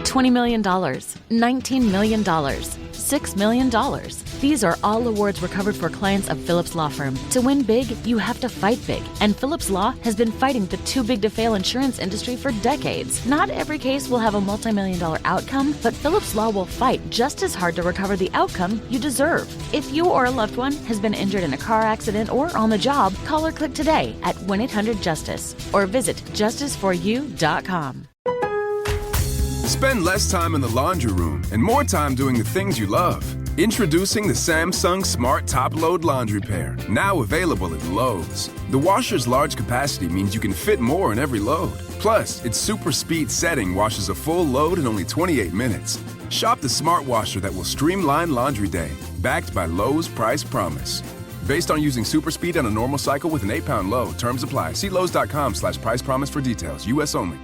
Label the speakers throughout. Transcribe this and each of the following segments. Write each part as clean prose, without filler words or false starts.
Speaker 1: $20 million, $19 million, $6 million. These are all awards recovered for clients of Phillips Law Firm. To win big, you have to fight big. And Phillips Law has been fighting the too big to fail insurance industry for decades. Not every case will have a multi-million-dollar outcome, but Phillips Law will fight just as hard to recover the outcome you deserve. If you or a loved one has been injured in a car accident or on the job, call or click today at 1-800-JUSTICE or visit justiceforyou.com.
Speaker 2: Spend less time in the laundry room and more time doing the things you love. Introducing the Samsung Smart Top Load Laundry Pair, now available at Lowe's. The washer's large capacity means you can fit more in every load. Plus, its super speed setting washes a full load in only 28 minutes. Shop the smart washer that will streamline laundry day, backed by Lowe's Price Promise. Based on using super speed on a normal cycle with an 8-pound load. Terms apply. See Lowe's.com/price promise for details. U.S. only.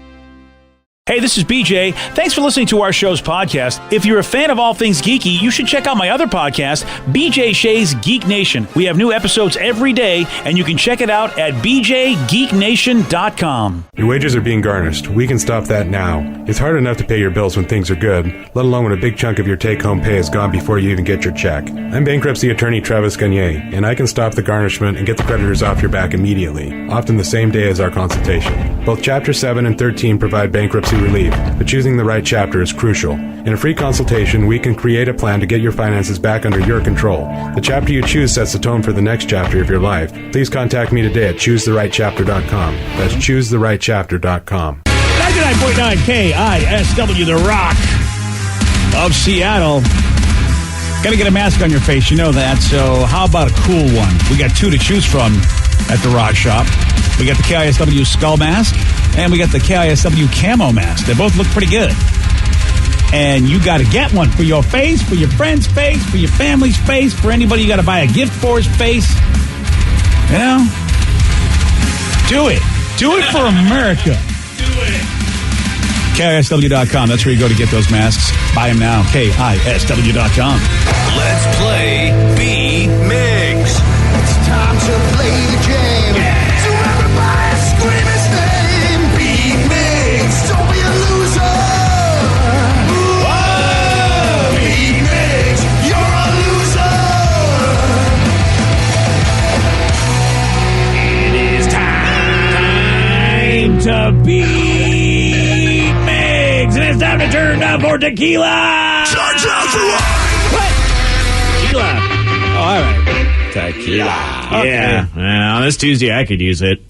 Speaker 3: Hey, this is BJ. Thanks for listening to our show's podcast. If you're a fan of all things geeky, you should check out my other podcast, BJ Shea's Geek Nation. We have new episodes every day, and you can check it out at bjgeeknation.com.
Speaker 4: Your wages are being garnished. We can stop that now. It's hard enough to pay your bills when things are good, let alone when a big chunk of your take-home pay is gone before you even get your check. I'm bankruptcy attorney Travis Gagne, and I can stop the garnishment and get the creditors off your back immediately, often the same day as our consultation. Both Chapter 7 and 13 provide bankruptcy relief, but choosing the right chapter is crucial. In a free consultation, we can create a plan to get your finances back under your control. The chapter you choose sets the tone for the next chapter of your life. Please contact me today at choosetherightchapter.com. That's choosetherightchapter.com.
Speaker 3: 99.9 KISW, the Rock of Seattle. Gotta get a mask on your face, you know that, so how about a cool one? We got two to choose from at the Rock Shop. We got the KISW skull mask, and we got the KISW camo mask. They both look pretty good. And you got to get one for your face, for your friend's face, for your family's face, for anybody you got to buy a gift for's face. You know? Do it. Do it for America. Do it. KISW.com. That's where you go to get those masks. Buy them now. KISW.com.
Speaker 5: Let's play B-Migs.
Speaker 6: It's time to play the game. Yeah. So everybody scream his name. B-Migs. Don't be a loser. Whoa. B-Migs. You're a loser.
Speaker 3: It is time to beat Migs. And it's time to turn up for tequila.
Speaker 6: Charge out for what?
Speaker 3: Tequila. Oh, all right.
Speaker 7: Tequila.
Speaker 3: Okay.
Speaker 7: Yeah. On this Tuesday, I could use it.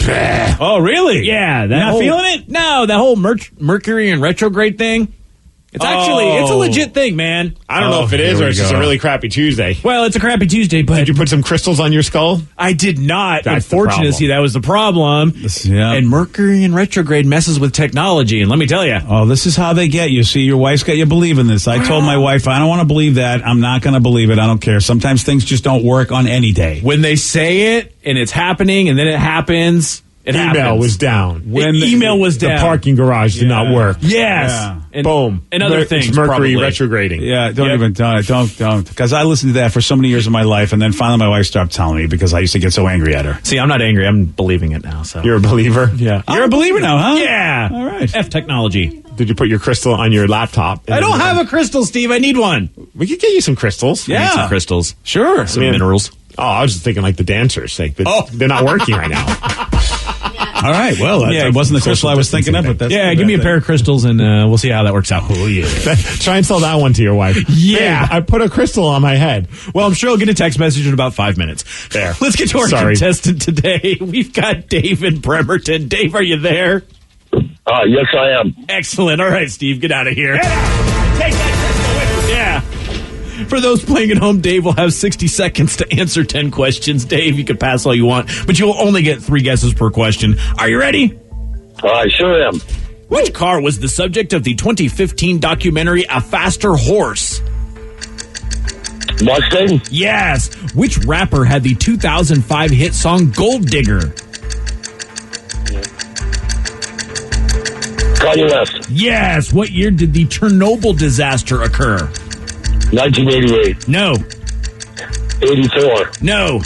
Speaker 3: Oh, really?
Speaker 7: Yeah.
Speaker 3: Not feeling it?
Speaker 7: No, the whole Mercury and retrograde thing. It's actually, it's a legit thing, man.
Speaker 8: I don't know if it is or it's just a really crappy Tuesday.
Speaker 7: Well, it's a crappy Tuesday, but...
Speaker 8: Did you put some crystals on your skull?
Speaker 7: I did not.
Speaker 8: That's
Speaker 7: Unfortunately, that was the problem.
Speaker 3: Yeah.
Speaker 7: And Mercury and retrograde messes with technology, and let me tell you.
Speaker 3: Oh, this is how they get you. See, your wife's got you believing this. I told my wife, I don't want to believe that. I'm not going to believe it. I don't care. Sometimes things just don't work on any day.
Speaker 7: When they say it, and it's happening, and then it happens...
Speaker 8: Email was down.
Speaker 7: Email was down.
Speaker 8: The parking garage did not work.
Speaker 7: Yes.
Speaker 3: Yeah.
Speaker 7: And,
Speaker 8: boom.
Speaker 7: And other things.
Speaker 8: Mercury
Speaker 7: probably.
Speaker 8: retrograding.
Speaker 3: Yeah, don't. Because I listened to that for so many years of my life, and then finally my wife stopped telling me because I used to get so angry at her.
Speaker 7: See, I'm not angry. I'm believing it now. So
Speaker 8: You're a believer?
Speaker 7: Yeah.
Speaker 3: You're a believer now, huh?
Speaker 7: Yeah.
Speaker 3: All right.
Speaker 7: F technology.
Speaker 8: Did you put your crystal on your laptop?
Speaker 7: I don't have a crystal, Steve. I need one.
Speaker 8: We could get you some crystals.
Speaker 7: I need some crystals.
Speaker 3: Sure.
Speaker 7: Some minerals.
Speaker 8: Oh, I was just thinking like the dancers. Like, they're not working right now.
Speaker 3: All right. Well, that wasn't the crystal I was thinking of, but that's
Speaker 7: give me a pair of crystals, and we'll see how that works out. Oh, yeah.
Speaker 8: Try and sell that one to your wife.
Speaker 7: Yeah.
Speaker 8: Babe, I put a crystal on my head.
Speaker 7: Well, I'm sure I'll get a text message in about 5 minutes.
Speaker 8: There.
Speaker 7: Let's get to our contestant today. We've got Dave in Bremerton. Dave, are you there?
Speaker 9: Yes, I am.
Speaker 7: Excellent. All right, Steve, get out of here. Take that crystal with you. Yeah. For those playing at home, Dave will have 60 seconds to answer 10 questions. Dave, you can pass all you want, but you'll only get 3 guesses per question. Are you ready?
Speaker 9: I sure am.
Speaker 7: Which car was the subject of the 2015 documentary A Faster Horse?
Speaker 9: Mustang?
Speaker 7: Yes. Which rapper had the 2005 hit song Gold Digger?
Speaker 9: Kanye West.
Speaker 7: Yes. What year did the Chernobyl disaster occur?
Speaker 9: 1988.
Speaker 7: No.
Speaker 9: 84.
Speaker 7: No.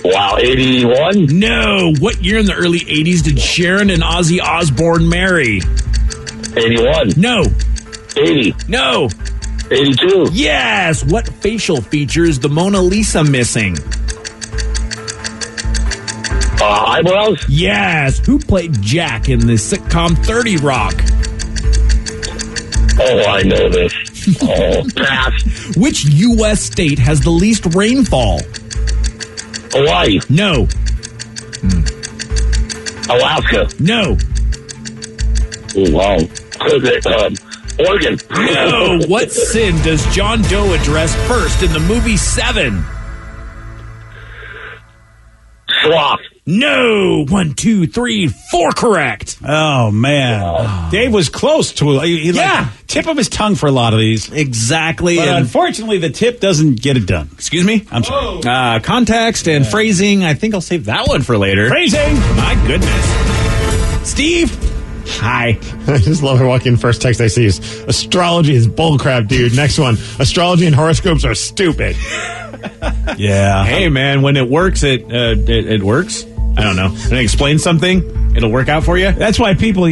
Speaker 9: Wow, 81?
Speaker 7: No. What year in the early 80s did Sharon and Ozzy Osbourne marry?
Speaker 9: 81.
Speaker 7: No.
Speaker 9: 80.
Speaker 7: No.
Speaker 9: 82.
Speaker 7: Yes. What facial feature is the Mona Lisa missing?
Speaker 9: Eyebrows.
Speaker 7: Yes. Who played Jack in the sitcom 30 Rock?
Speaker 9: Oh, I know this. Oh, pass.
Speaker 7: Which U.S. state has the least rainfall?
Speaker 9: Hawaii.
Speaker 7: No.
Speaker 9: Alaska.
Speaker 7: No.
Speaker 9: Oh, wow. Oregon.
Speaker 7: No. What sin does John Doe address first in the movie Seven?
Speaker 9: Sloth.
Speaker 7: No. 1, 2, 3, 4 correct.
Speaker 3: Oh, man. Dave was close to tip of his tongue for a lot of these.
Speaker 7: Exactly.
Speaker 3: But
Speaker 7: and
Speaker 3: unfortunately, the tip doesn't get it done.
Speaker 7: excuse me?
Speaker 3: I'm sorry.
Speaker 7: Context and phrasing. I think I'll save that one for later.
Speaker 3: Phrasing!
Speaker 7: My goodness. Steve. Hi.
Speaker 8: I just love her walking. First text I see is astrology is bullcrap, dude. Next one, astrology and horoscopes are stupid.
Speaker 3: Yeah.
Speaker 7: Hey, man, when it works, it works. I don't know. When I explain something, it'll work out for you.
Speaker 3: That's why people,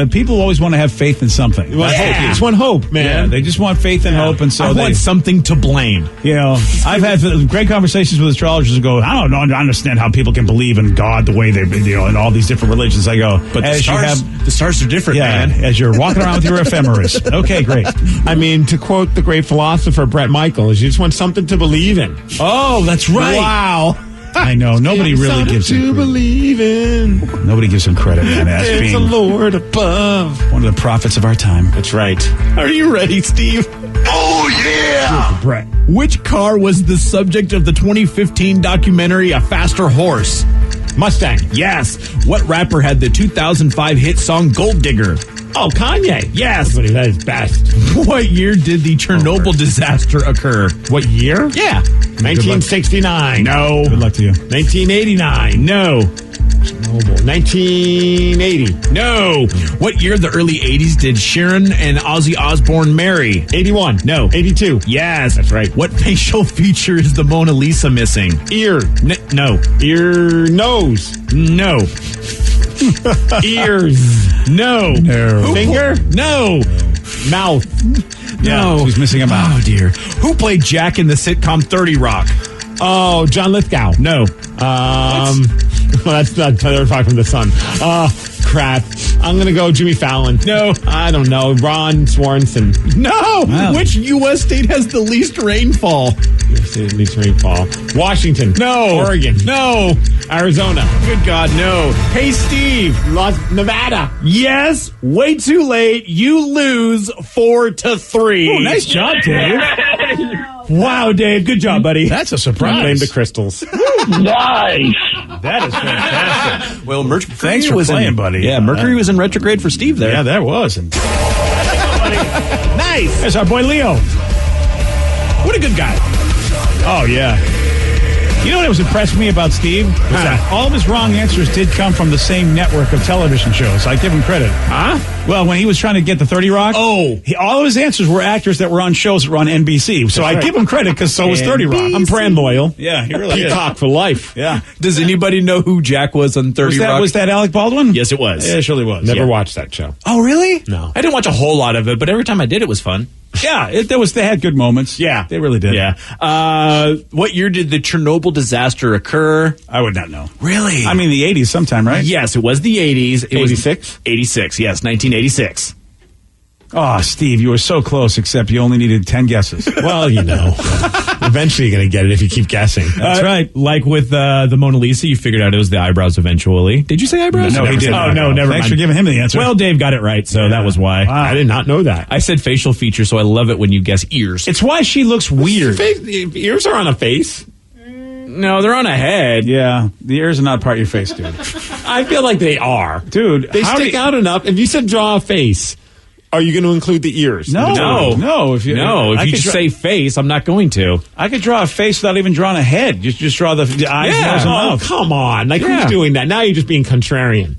Speaker 3: people always want to have faith in something.
Speaker 8: They just want hope, man.
Speaker 3: Yeah, they just want faith and hope, and so
Speaker 7: I want something to blame.
Speaker 3: I've had great conversations with astrologers who go, I don't understand how people can believe in God the way they, in all these different religions. I go,
Speaker 7: But the stars are different, man.
Speaker 3: as you're walking around with your ephemeris. Okay, great.
Speaker 8: I mean, to quote the great philosopher Brett Michaels, you just want something to believe in.
Speaker 7: Oh, that's right.
Speaker 8: Wow.
Speaker 3: I know. Nobody really gives him
Speaker 8: to believe in.
Speaker 3: Nobody gives him credit, man, as
Speaker 8: There's
Speaker 3: being
Speaker 8: a Lord above.
Speaker 3: one of the prophets of our time.
Speaker 7: That's right. Are you ready, Steve?
Speaker 9: Oh, yeah.
Speaker 3: Brett.
Speaker 7: Which car was the subject of the 2015 documentary A Faster Horse?
Speaker 8: Mustang.
Speaker 7: Yes. What rapper had the 2005 hit song Gold Digger?
Speaker 8: Oh, Kanye.
Speaker 7: Yes.
Speaker 8: But that is best.
Speaker 7: What year did the Chernobyl disaster occur?
Speaker 8: What year?
Speaker 7: Yeah.
Speaker 8: 1969.
Speaker 7: No.
Speaker 3: Good luck to you.
Speaker 8: 1989.
Speaker 7: No.
Speaker 8: 1980.
Speaker 7: No. What year of the early 80s did Sharon and Ozzy Osbourne marry?
Speaker 8: 81.
Speaker 7: No.
Speaker 8: 82.
Speaker 7: Yes. That's right. What facial feature is the Mona Lisa missing?
Speaker 8: Ear.
Speaker 7: No.
Speaker 8: Ear. Nose.
Speaker 7: No.
Speaker 8: Ears.
Speaker 7: No.
Speaker 3: No.
Speaker 8: Finger.
Speaker 7: No.
Speaker 8: Mouth.
Speaker 7: No.
Speaker 3: He's missing a mouth.
Speaker 7: Oh, dear. Who played Jack in the sitcom 30 Rock?
Speaker 8: Oh, John Lithgow.
Speaker 7: No.
Speaker 8: Well, that's not Third from the Sun. Crap. I'm going to go Jimmy Fallon.
Speaker 7: No.
Speaker 8: I don't know. Ron Swanson.
Speaker 7: No.
Speaker 3: Wow.
Speaker 7: Which U.S. state has the least rainfall?
Speaker 8: Least rainfall. Washington.
Speaker 7: No.
Speaker 8: Oregon.
Speaker 7: No.
Speaker 8: Arizona.
Speaker 7: Good God, no. Hey, Steve.
Speaker 8: Nevada.
Speaker 7: Yes. Way too late. You lose 4-3.
Speaker 3: Oh, nice job, Dave.
Speaker 7: Wow, Dave. Good job, buddy.
Speaker 3: That's a surprise.
Speaker 8: Blame the crystals.
Speaker 9: Nice.
Speaker 3: That is fantastic.
Speaker 7: Well, Mercury
Speaker 3: Thanks for playing, buddy.
Speaker 7: Yeah, Mercury was in retrograde for Steve there.
Speaker 3: Yeah, that was. And
Speaker 7: Nice.
Speaker 3: there's our boy Leo.
Speaker 7: What a good guy.
Speaker 3: Oh, yeah. You know what was impressed me about Steve? Was that all of his wrong answers did come from the same network of television shows. I give him credit.
Speaker 7: Huh?
Speaker 3: Well, when he was trying to get the 30 Rock, all of his answers were actors that were on shows that were on NBC. So I give him credit because so was 30 Rock.
Speaker 8: I'm brand loyal.
Speaker 3: Yeah, he really is.
Speaker 8: Peacock for life.
Speaker 3: Yeah.
Speaker 7: Does anybody know who Jack was on 30 Rock?
Speaker 3: Was that Alec Baldwin?
Speaker 7: Yes, it was.
Speaker 3: Yeah, it surely was.
Speaker 8: Never
Speaker 3: Yeah.
Speaker 8: watched that show.
Speaker 7: Oh, really?
Speaker 8: No.
Speaker 7: I didn't watch a whole lot of it, but every time I did, it was fun.
Speaker 3: Yeah, they had good moments.
Speaker 7: Yeah.
Speaker 3: They really did.
Speaker 7: Yeah. What year did the Chernobyl disaster occur?
Speaker 3: I would not know.
Speaker 7: Really?
Speaker 3: I mean, the 80s sometime, right?
Speaker 7: Yes, it was the 80s. It
Speaker 8: 86?
Speaker 7: was 86, yes, 1986.
Speaker 3: Oh, Steve, you were so close, except you only needed 10 guesses.
Speaker 8: Well, eventually you're going to get it if you keep guessing.
Speaker 3: That's right.
Speaker 7: Like with the Mona Lisa, you figured out it was the eyebrows eventually. Did you say eyebrows?
Speaker 3: No, he didn't.
Speaker 7: Oh, no, never
Speaker 3: Thanks
Speaker 7: mind.
Speaker 3: for giving him the answer.
Speaker 7: Well, Dave got it right, so that was why.
Speaker 3: Wow.
Speaker 8: I did not know that.
Speaker 7: I said facial feature, so I love it when you guess ears.
Speaker 3: It's why she looks weird.
Speaker 8: Ears are on a face.
Speaker 7: No, they're on a head.
Speaker 3: Yeah, the ears are not part of your face, dude.
Speaker 8: I feel like they are.
Speaker 3: Dude,
Speaker 8: They stick out enough. If you said draw a face, are you going to include the ears?
Speaker 3: No. If you
Speaker 7: just say face, I'm not going to.
Speaker 3: I could draw a face without even drawing a head. Just draw the eyes, nose, and
Speaker 8: Oh,
Speaker 3: mouth.
Speaker 8: come on. Who's doing that? Now you're just being contrarian.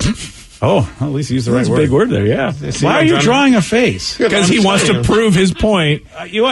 Speaker 3: Oh, well, at least you used the right
Speaker 7: That's a
Speaker 3: word.
Speaker 7: big word there, yeah.
Speaker 3: Why are you drawing a face?
Speaker 7: Because he wants to prove his point.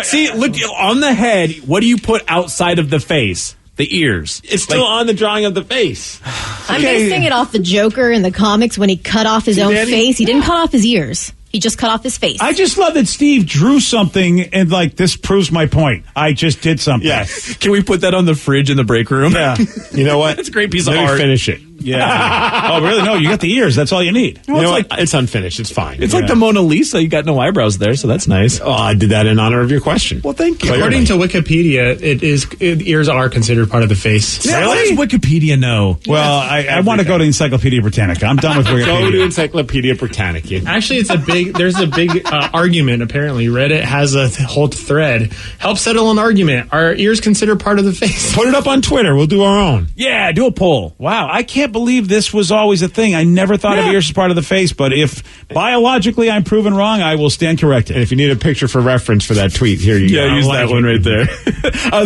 Speaker 7: See, look, on the head, what do you put outside of the face? The ears.
Speaker 8: It's still on the drawing of the face.
Speaker 10: I'm basing it off the Joker in the comics when he cut off his own
Speaker 8: Daddy?
Speaker 10: face. He didn't cut off his ears. He just cut off his face.
Speaker 3: I just love that Steve drew something and like this proves my point. I just did something.
Speaker 8: Yes.
Speaker 7: Can we put that on the fridge in the break room?
Speaker 3: Yeah.
Speaker 8: You know what?
Speaker 7: That's a great piece
Speaker 8: Let
Speaker 7: of
Speaker 8: me
Speaker 7: art.
Speaker 8: finish it.
Speaker 3: Yeah. Oh, really? No, you got the ears. That's all you need.
Speaker 8: You know what? It's unfinished. It's fine.
Speaker 7: It's like the Mona Lisa. You got no eyebrows there, so that's nice.
Speaker 8: Oh, I did that in honor of your question.
Speaker 7: Well, thank you.
Speaker 11: According to Wikipedia, ears are considered part of the face.
Speaker 7: Yeah, what does Wikipedia know?
Speaker 3: Well, I want to go to Encyclopedia Britannica. I'm done with
Speaker 8: Go to
Speaker 3: Wikipedia.
Speaker 8: Encyclopedia Britannica.
Speaker 11: Actually, there's a big argument, apparently. Reddit has a whole thread. Help settle an argument. Are ears considered part of the face?
Speaker 8: Put it up on Twitter. We'll do our own.
Speaker 3: Yeah, do a poll. Wow, I can't believe this was always a thing. I never thought of ears as part of the face, but if biologically I'm proven wrong, I will stand corrected.
Speaker 8: And if you need a picture for reference for that tweet, here you go.
Speaker 7: Yeah, use that one right there.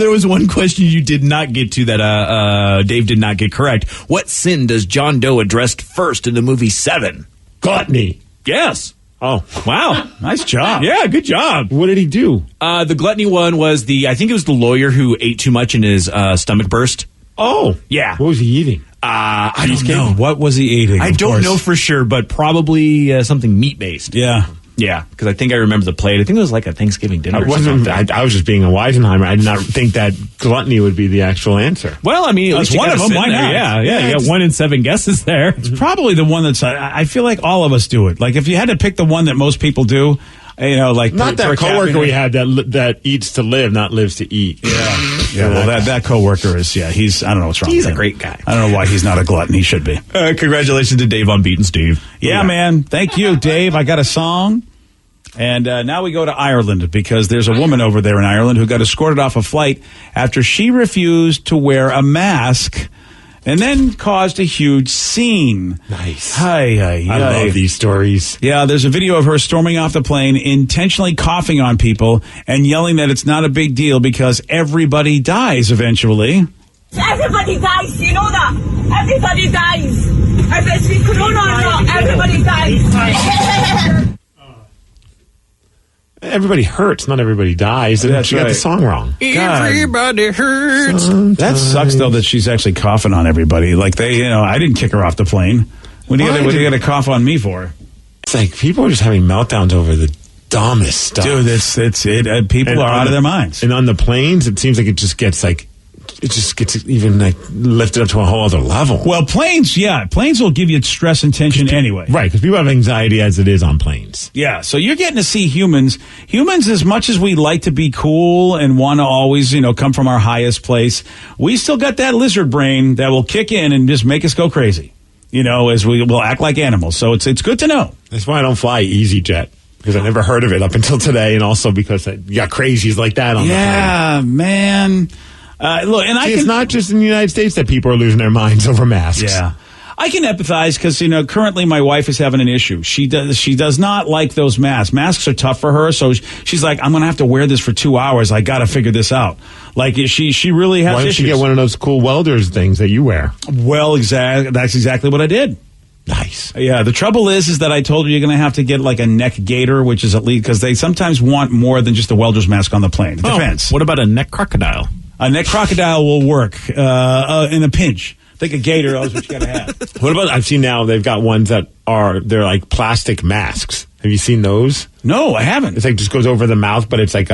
Speaker 7: There was one question you did not get to that Dave did not get correct. What sin does John Doe address first in the movie Seven?
Speaker 8: Gluttony.
Speaker 7: Yes.
Speaker 8: Oh,
Speaker 7: wow.
Speaker 3: Nice job.
Speaker 7: Yeah, good job.
Speaker 8: What did he do?
Speaker 7: The gluttony one was I think it was the lawyer who ate too much and his stomach burst.
Speaker 8: Oh.
Speaker 7: Yeah.
Speaker 8: What was he eating?
Speaker 7: I don't know.
Speaker 3: What was he eating?
Speaker 7: I don't know for sure, but probably something meat-based.
Speaker 3: Yeah.
Speaker 7: Yeah, because I think I remember the plate. I think it was like a Thanksgiving dinner.
Speaker 8: I was just being a Weisenheimer. I did not think that gluttony would be the actual answer.
Speaker 7: Well, I mean, at least
Speaker 3: one of them. Why not?
Speaker 7: Yeah. You got 1 in 7 guesses there.
Speaker 3: It's probably the one that's. I feel like all of us do it. Like if you had to pick the one that most people do, like
Speaker 8: not that coworker we had that eats to live, not lives to eat.
Speaker 3: Yeah. Well, that coworker is. Yeah, he's. I don't know what's wrong.
Speaker 7: He's
Speaker 3: with
Speaker 7: a
Speaker 3: him.
Speaker 7: great guy.
Speaker 3: I don't know why he's not a glutton. He should be.
Speaker 7: Congratulations to Dave on beating Steve.
Speaker 3: Yeah, man. Thank you, Dave. I got a song. And now we go to Ireland because there's a woman over there in Ireland who got escorted off a flight after she refused to wear a mask and then caused a huge scene.
Speaker 8: Nice.
Speaker 3: I
Speaker 8: love these stories.
Speaker 3: Yeah, there's a video of her storming off the plane, intentionally coughing on people and yelling that it's not a big deal because everybody dies eventually.
Speaker 12: Everybody dies, you know that? Everybody dies. If it's been corona or not, everybody dies.
Speaker 8: Everybody hurts, not everybody dies. And she got the song wrong.
Speaker 7: Everybody hurts.
Speaker 3: That sucks, though, that she's actually coughing on everybody. Like, I didn't kick her off the plane. What do you got to cough on me for?
Speaker 8: It's like people are just having meltdowns over the dumbest stuff.
Speaker 3: Dude, it's people are out of their minds.
Speaker 8: And on the planes, it seems like it just gets even like lifted up to a whole other level.
Speaker 3: Well, planes will give you stress and tension anyway.
Speaker 8: Right, because people have anxiety as it is on planes.
Speaker 3: Yeah, so you're getting to see humans, as much as we like to be cool and want to always, come from our highest place, we still got that lizard brain that will kick in and just make us go crazy, as we will act like animals. So it's good to know.
Speaker 8: That's why I don't fly EasyJet. Because I never heard of it up until today, and also because you got crazies like that on the plane.
Speaker 3: Yeah, man. Look, and
Speaker 8: it's not just in the United States that people are losing their minds over masks.
Speaker 3: Yeah, I can empathize because currently my wife is having an issue. She does not like those masks. Masks are tough for her, so she's like, I'm going to have to wear this for 2 hours. I got to figure this out. Like she really has.
Speaker 8: Why don't
Speaker 3: issues.
Speaker 8: you get one of those cool welders things that you wear?
Speaker 3: Well, that's exactly what I did.
Speaker 8: Nice.
Speaker 3: Yeah. The trouble is that I told her you're going to have to get like a neck gaiter, which is at least because they sometimes want more than just a welder's mask on the plane. It depends.
Speaker 7: What about a neck crocodile?
Speaker 3: A neck crocodile will work in a pinch. I think a gator is what you got to have.
Speaker 8: What about? I've seen now they've got ones they're like plastic masks. Have you seen those?
Speaker 3: No, I haven't.
Speaker 8: It's like just goes over the mouth, but it's like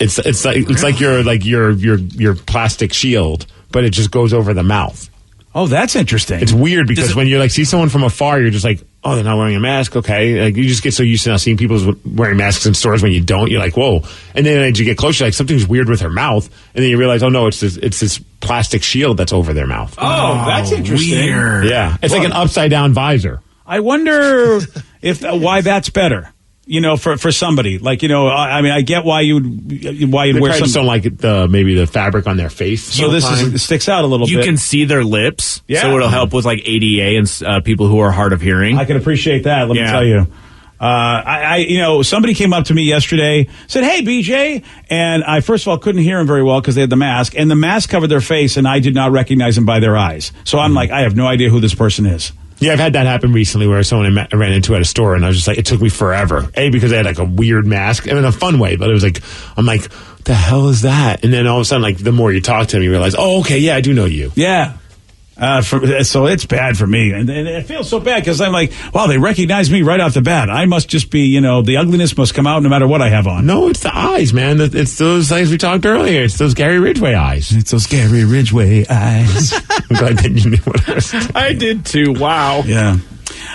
Speaker 8: it's like your plastic shield, but it just goes over the mouth.
Speaker 3: Oh, that's interesting.
Speaker 8: It's weird because when you see someone from afar, you're just like, oh, they're not wearing a mask. Okay. Like, you just get so used to now seeing people wearing masks in stores. When you don't, you're like, whoa. And then as you get closer, like something's weird with her mouth. And then you realize, oh, no, it's this plastic shield that's over their mouth.
Speaker 3: Oh, that's interesting.
Speaker 8: Weird. Yeah. It's like an upside down visor.
Speaker 3: I wonder why that's better. For somebody like I get why you'd wear something.
Speaker 8: Just don't like maybe the fabric on their face.
Speaker 3: So this sticks out a little bit.
Speaker 7: You can see their lips, so it'll help with like ADA and people who are hard of hearing.
Speaker 3: I can appreciate that. Let me tell you. Somebody came up to me yesterday, said, "Hey, BJ," and I first of all couldn't hear him very well because they had the mask, and the mask covered their face, and I did not recognize them by their eyes. So I'm like, I have no idea who this person is.
Speaker 8: Yeah, I've had that happen recently where someone I ran into at a store and I was just like, it took me forever. because they had like a weird mask, in a fun way, but it was like, I'm like, what the hell is that? And then all of a sudden, like the more you talk to them, you realize, oh, okay, yeah, I do know you.
Speaker 3: Yeah. So it's bad for me. And it feels so bad because I'm like, wow, they recognize me right off the bat. I must just be, the ugliness must come out no matter what I have on.
Speaker 8: No, it's the eyes, man. It's those eyes we talked earlier. It's those Gary Ridgway eyes.
Speaker 3: It's those Gary Ridgway eyes.
Speaker 8: I'm glad that you knew what I was saying.
Speaker 7: I did too. Wow.
Speaker 3: Yeah.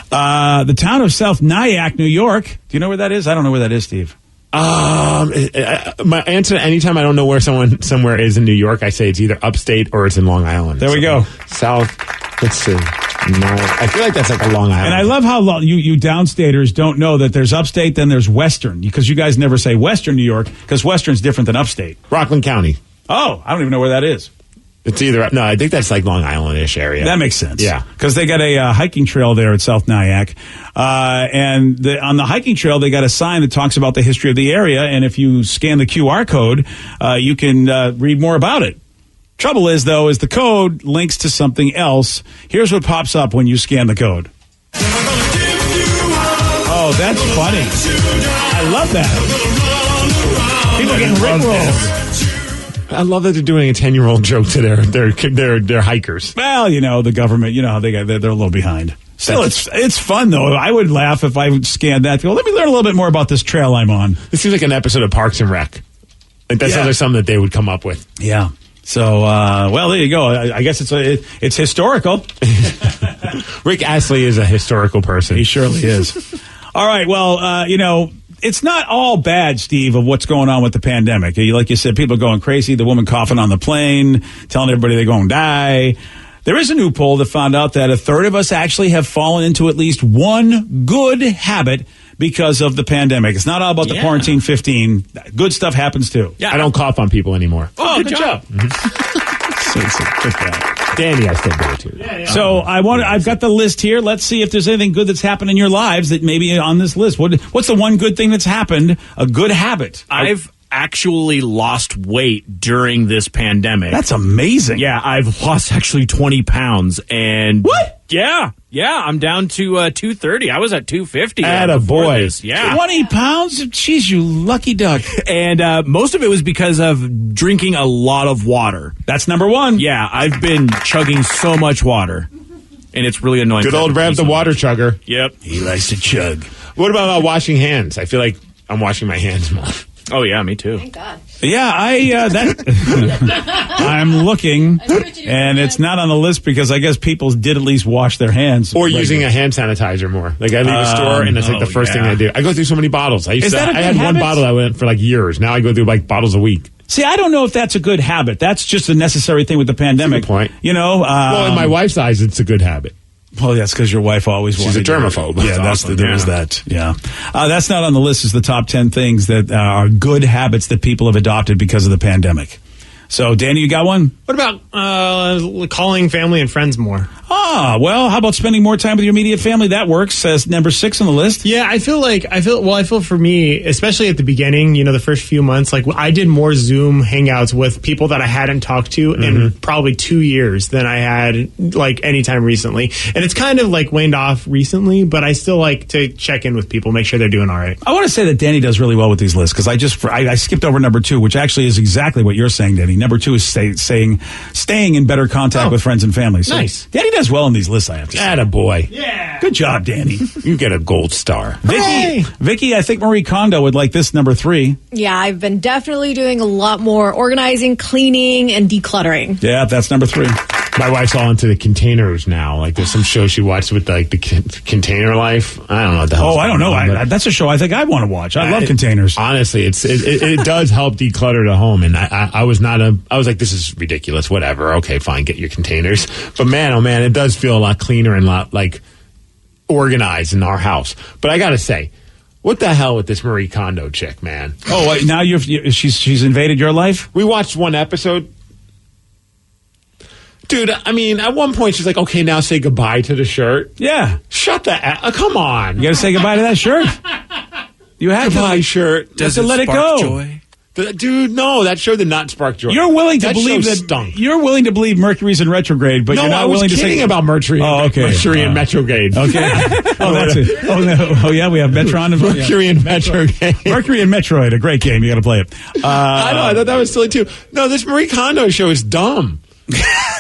Speaker 3: The town of South Nyack, New York. Do you know where that is? I don't know where that is, Steve.
Speaker 8: My answer anytime I don't know where somewhere is in New York, I say it's either upstate or it's in Long Island.
Speaker 3: There we go.
Speaker 8: South. Let's see. No, I feel like that's like a Long Island.
Speaker 3: And I love how you downstaters don't know that there's upstate, then there's western, because you guys never say Western New York, because western's different than upstate.
Speaker 8: Rockland County.
Speaker 3: Oh, I don't even know where that is.
Speaker 8: It's either no, I think that's like Long Island-ish area.
Speaker 3: That makes sense.
Speaker 8: Yeah,
Speaker 3: because they got a hiking trail there at South Nyack, and on the hiking trail they got a sign that talks about the history of the area. And if you scan the QR code, you can read more about it. Trouble is, though, is the code links to something else. Here's what pops up when you scan the code. Oh, that's funny. I love that. People getting rickrolled.
Speaker 8: I love that they're doing a 10-year-old joke to their hikers.
Speaker 3: Well, the government, how they're a little behind. Still, it's fun though. I would laugh if I scanned that. Go, let me learn a little bit more about this trail I'm on.
Speaker 8: This seems like an episode of Parks and Rec. Like that sounds like something that they would come up with.
Speaker 3: Yeah. So, well, there you go. I guess it's historical.
Speaker 8: Rick Astley is a historical person.
Speaker 3: He surely is. All right. Well, it's not all bad, Steve, of what's going on with the pandemic. Like you said, people are going crazy. The woman coughing on the plane, telling everybody they're going to die. There is a new poll that found out that a third of us actually have fallen into at least one good habit because of the pandemic. It's not all about the quarantine 15. Good stuff happens too.
Speaker 8: Yeah, I don't cough on people anymore.
Speaker 3: Oh, good job.
Speaker 8: Danny, I still do it too.
Speaker 3: Yeah. So I've got the list here. Let's see if there's anything good that's happened in your lives that may be on this list. What's the one good thing that's happened? A good habit.
Speaker 7: I've actually lost weight during this pandemic.
Speaker 3: That's amazing.
Speaker 7: Yeah, I've lost actually 20 pounds. And
Speaker 3: what?
Speaker 7: Yeah, I'm down to 230. I was at 250.
Speaker 8: Attaboy.
Speaker 7: Yeah.
Speaker 3: 20 pounds? Jeez, you lucky duck.
Speaker 7: And most of it was because of drinking a lot of water.
Speaker 3: That's number one.
Speaker 7: Yeah, I've been chugging so much water. And it's really annoying.
Speaker 8: Good old Rev the water chugger.
Speaker 7: Yep.
Speaker 3: He likes to chug.
Speaker 8: What about washing hands? I feel like I'm washing my hands more.
Speaker 7: Oh, yeah, me too.
Speaker 10: Thank God.
Speaker 3: Yeah, I'm looking, and it's not on the list because I guess people did at least wash their hands.
Speaker 8: Or using a hand sanitizer more. Like I leave a store, and that's like the first thing I do. I go through so many bottles. I had one bottle I went for like years. Now I go through like bottles a week.
Speaker 3: See, I don't know if that's a good habit. That's just a necessary thing with the pandemic.
Speaker 8: That's a good point.
Speaker 3: Well,
Speaker 8: in my wife's eyes, it's a good habit.
Speaker 3: Well, that's because your wife always
Speaker 8: She's a germaphobe.
Speaker 3: Yeah, there is that. Yeah. That's not on the list as the top 10 things that are good habits that people have adopted because of the pandemic. So, Danny, you got one?
Speaker 11: What about calling family and friends more?
Speaker 3: Well, how about spending more time with your immediate family? That works as number 6 on the list.
Speaker 11: Yeah, I feel for me, especially at the beginning, the first few months, like I did more Zoom hangouts with people that I hadn't talked to in probably 2 years than I had like anytime recently. And it's kind of like waned off recently, but I still like to check in with people, make sure they're doing all right.
Speaker 3: I want to say that Danny does really well with these lists because I skipped over number 2, which actually is exactly what you're saying, Danny. Number 2 is staying in better contact with friends and family. So
Speaker 11: nice.
Speaker 3: Danny does well in these lists, I have to say.
Speaker 8: Attaboy.
Speaker 3: Yeah. Good job, Danny.
Speaker 8: You get a gold star.
Speaker 3: Vicky, I think Marie Kondo would like this number 3.
Speaker 10: Yeah, I've been definitely doing a lot more organizing, cleaning, and decluttering.
Speaker 3: Yeah, that's number 3.
Speaker 8: My wife's all into the containers now. Like there's some show she watched with like the container life. I don't know what the hell.
Speaker 3: Oh, I don't know. That's a show I think I want to watch. I love containers.
Speaker 8: Honestly, it does help declutter the home. And I was like, this is ridiculous. Whatever. Okay, fine. Get your containers. But man, oh man, it does feel a lot cleaner and a lot like organized in our house. But I got to say, what the hell with this Marie Kondo chick, man?
Speaker 3: Oh, now she's invaded your life?
Speaker 8: We watched one episode. Dude, I mean, at one point she's like, okay, now say goodbye to the shirt.
Speaker 3: Yeah.
Speaker 8: Shut the come on.
Speaker 3: You got to say goodbye to that shirt. You have
Speaker 8: goodbye shirt.
Speaker 3: Does it let it go?
Speaker 8: Joy? Dude, no, that show did not spark joy.
Speaker 3: You're willing to believe that
Speaker 8: stunk.
Speaker 3: You're willing to believe Mercury's in retrograde, but you're not willing to say.
Speaker 8: I was kidding about Mercury.
Speaker 3: Oh, okay.
Speaker 8: Mercury in retrograde.
Speaker 3: Okay. That's it. Oh, yeah, we have Metron and
Speaker 8: Mercury in retrograde.
Speaker 3: Mercury and Metroid, a great game. You got to play it.
Speaker 8: I know. I thought that was silly too. No, this Marie Kondo show is dumb.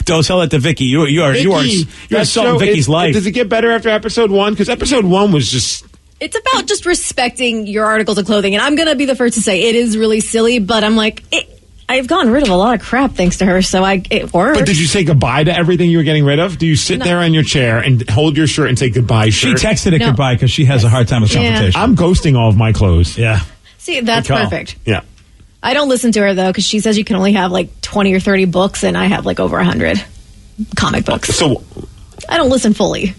Speaker 3: Don't tell it to Vicky. You are assaulting Vicky's life.
Speaker 8: Does it get better after episode 1? Because episode 1 was just...
Speaker 10: It's about just respecting your articles of clothing. And I'm going to be the first to say it is really silly, but I'm like, I've gotten rid of a lot of crap thanks to her, so it works.
Speaker 8: But did you say goodbye to everything you were getting rid of? Do you sit there on your chair and hold your shirt and say goodbye, shirt?
Speaker 3: She texted it goodbye because she has a hard time with confrontation.
Speaker 8: I'm ghosting all of my clothes.
Speaker 3: Yeah.
Speaker 10: See, that's perfect.
Speaker 8: Yeah.
Speaker 10: I don't listen to her, though, because she says you can only have like 20 or 30 books, and I have like over 100 comic books.
Speaker 8: So
Speaker 10: I don't listen fully.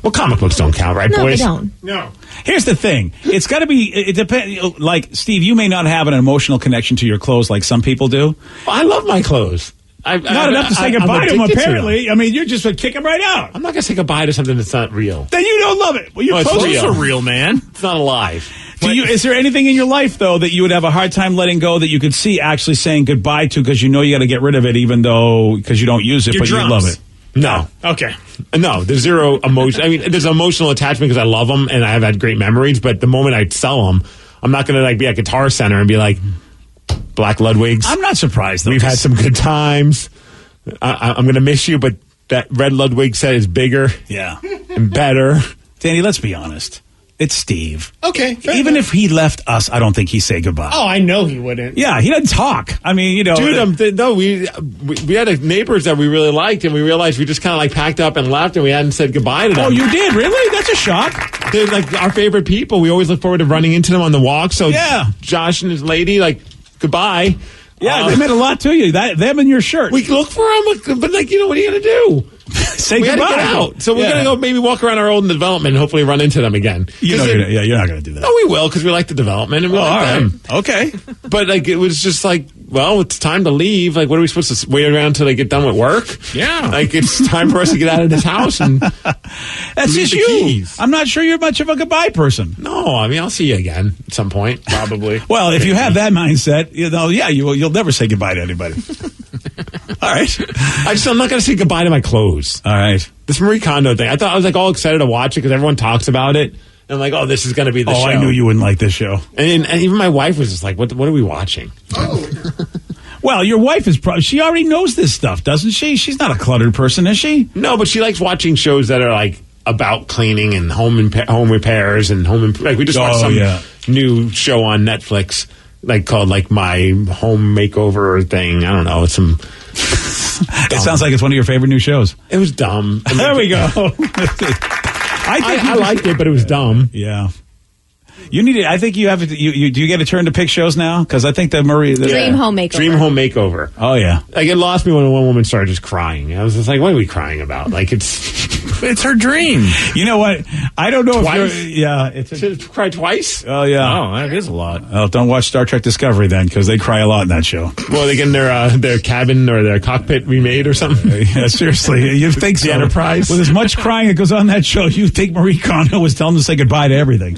Speaker 8: Well, comic books don't count, right,
Speaker 10: no,
Speaker 8: boys?
Speaker 10: They don't.
Speaker 8: No.
Speaker 3: Here's the thing. It's got to be, it depends. Like, Steve, you may not have an emotional connection to your clothes like some people do.
Speaker 8: I love my clothes.
Speaker 3: Not enough to say goodbye to them, apparently. I mean, you're just going to kick them right out.
Speaker 8: I'm not going to say goodbye to something that's not real.
Speaker 3: Then you don't love it. Well, your clothes
Speaker 7: are real, man.
Speaker 8: It's not alive.
Speaker 3: Is there anything in your life, though, that you would have a hard time letting go that you could see actually saying goodbye to because you know you got to get rid of it even though, because you don't use it, but you love it?
Speaker 8: No.
Speaker 11: Okay.
Speaker 8: No, there's zero emotion. I mean, there's emotional attachment because I love them and I have had great memories, but the moment I sell them, I'm not going to be at Guitar Center and be like, Black Ludwigs.
Speaker 3: I'm not surprised, though.
Speaker 8: We've had some good times. I'm going to miss you, but that red Ludwig set is bigger.
Speaker 3: Yeah.
Speaker 8: And better.
Speaker 3: Danny, let's be honest. It's Steve.
Speaker 11: Okay.
Speaker 3: Even if he left us, I don't think he'd say goodbye.
Speaker 11: Oh, I know he wouldn't.
Speaker 3: Yeah, he doesn't talk. I mean, you know.
Speaker 8: Dude, no, we had neighbors that we really liked, and we realized we just kind of like packed up and left, and we hadn't said goodbye to them.
Speaker 3: Oh, you did? Really? That's a shock.
Speaker 8: They're like our favorite people. We always look forward to running into them on the walk. So
Speaker 3: yeah.
Speaker 8: Josh and his lady, like, goodbye.
Speaker 3: Yeah, they meant a lot to you. Them and your shirt.
Speaker 8: We look for them, but like, you know, what are you going to do?
Speaker 3: Say
Speaker 8: we
Speaker 3: goodbye.
Speaker 8: Had to get out. So we're going to go maybe walk around our old development and hopefully run into them again.
Speaker 3: You're not going to do that.
Speaker 8: No, we will because we like the development and we like them.
Speaker 3: Okay.
Speaker 8: But like, it was just like, well, it's time to leave. Like, what are we supposed to wait around till they get done with work?
Speaker 3: Yeah.
Speaker 8: Like, it's time for us to get out of this house and
Speaker 3: that's just you.
Speaker 8: Keys.
Speaker 3: I'm not sure you're much of a goodbye person.
Speaker 8: No, I mean, I'll see you again at some point, probably.
Speaker 3: Well, if you have that mindset, you know, yeah, you'll never say goodbye to anybody. All right.
Speaker 8: I'm not going to say goodbye to my clothes.
Speaker 3: All right.
Speaker 8: This Marie Kondo thing, I was like all excited to watch it because everyone talks about it. And I'm like, oh, this is going to be the show.
Speaker 3: Oh, I knew you wouldn't like this show.
Speaker 8: And even my wife was just like, what are we watching?
Speaker 3: Oh. Well, your wife is probably, she already knows this stuff, doesn't she? She's not a cluttered person, is she?
Speaker 8: No, but she likes watching shows that are like about cleaning and home repairs and like we just watched some new show on Netflix like called like My Home Makeover thing. I don't know. It's some.
Speaker 3: It sounds like it's one of your favorite new shows.
Speaker 8: It was dumb. I mean,
Speaker 3: there we go.
Speaker 8: I liked it, but it was dumb.
Speaker 3: Yeah. You need it. I think you have. Do you get a turn to pick shows now? Because I think the
Speaker 10: Dream Home Makeover.
Speaker 8: Dream Home Makeover.
Speaker 3: Oh yeah.
Speaker 8: Like it lost me when one woman started just crying. I was just like, what are we crying about? Like
Speaker 7: it's her dream.
Speaker 3: You know what? I don't know
Speaker 8: twice?
Speaker 3: if you're.
Speaker 8: She cried twice.
Speaker 3: Oh yeah.
Speaker 7: Oh, that is a lot.
Speaker 3: Oh, don't watch Star Trek Discovery then, because they cry a lot in that show.
Speaker 8: Well, they get their cabin or their cockpit remade or something.
Speaker 3: Yeah, seriously, you think so?
Speaker 8: The Enterprise.
Speaker 3: With as much crying that goes on that show, you think Marie Kondo was telling them to say goodbye to everything.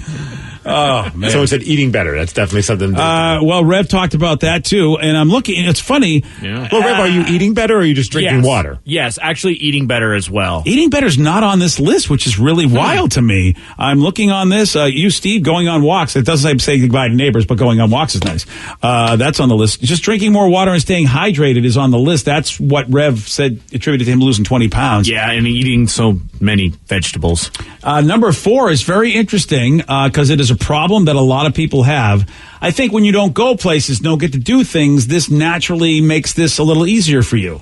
Speaker 3: Oh, man.
Speaker 8: Someone said eating better. That's definitely something.
Speaker 3: Well, Rev talked about that, too. And I'm looking, and it's funny.
Speaker 7: Yeah.
Speaker 8: Well, Rev, are you eating better or are you just drinking water?
Speaker 7: Yes, actually eating better as well.
Speaker 3: Eating better is not on this list, which is really wild to me. I'm looking on this. You, Steve, going on walks. It doesn't say goodbye to neighbors, but going on walks is nice. That's on the list. Just drinking more water and staying hydrated is on the list. That's what Rev said attributed to him losing 20 pounds.
Speaker 7: Yeah, and eating so many vegetables.
Speaker 3: Number 4 is very interesting because it is a problem that a lot of people have. I think when you don't go places, don't get to do things, this naturally makes this a little easier for you.